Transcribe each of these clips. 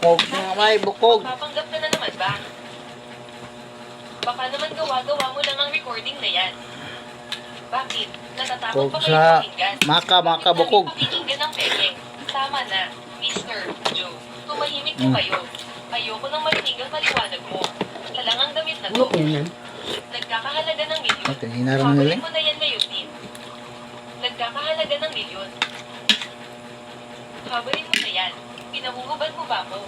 Bukog nga may bukog. Papanggap ka na naman ba? Baka naman gawa-gawa mo lang ang recording na yan. Bakit? Natatakot pa Bukog kayo sa pakinggan? maka bukog. Bakit namin pakikinggan ang pekeng? Tama na, Mr. Joe. Tumahimik po kayo. Ayoko nang marinig ang paliwanag mo. Talangang damit na to. Ano po yan? Nagkakahalaga ng milyon. Ito, hinarang nila. Pakulit mo na yan ngayon din. Nagkakahalaga ng milyon. Habarin mo na yan. Pinahuhubad mo ba ako?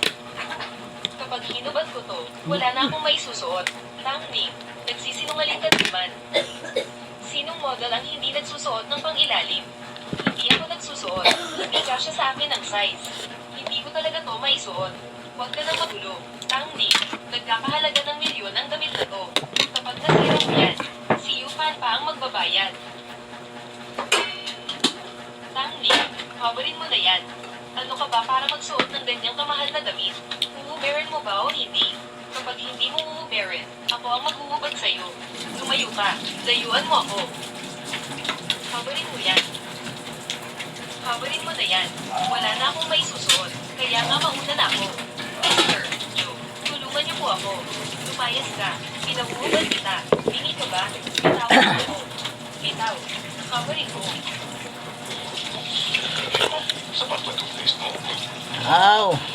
Kapag hinubad ko to, wala na akong maisusuot. Tangning, nagsisinungaling ka naman. Sinong model ang hindi nagsusuot ng pang-ilalim? Hindi ako nagsusuot. Hindi kasya sa akin ang size. Hindi ko talaga to maisuot. Huwag ka nang magulo. Tangning, nagkakahalaga ng milyon ang damit na to. Kapag nasira mo yan, si Yupan pa ang magbabayad. Tangning, habarin mo na yan. Ano ka ba para magsuot ng ganyang kamahal na damit? Huhuberin mo ba o hindi? Kapag hindi mo huhuberin, ako ang maghuhubad sa'yo. Lumayo ka. Layuan mo ako. Habarin mo yan. Habarin mo na yan. Wala na akong maisusuot. Kaya nga mauna na ako. Mr. Joe, tulungan niyo po ako. Lumayas ka. Pinahuhubad kita. Bingi ka ba? Bitaw ako. Bitaw. Habarin ko. Aw.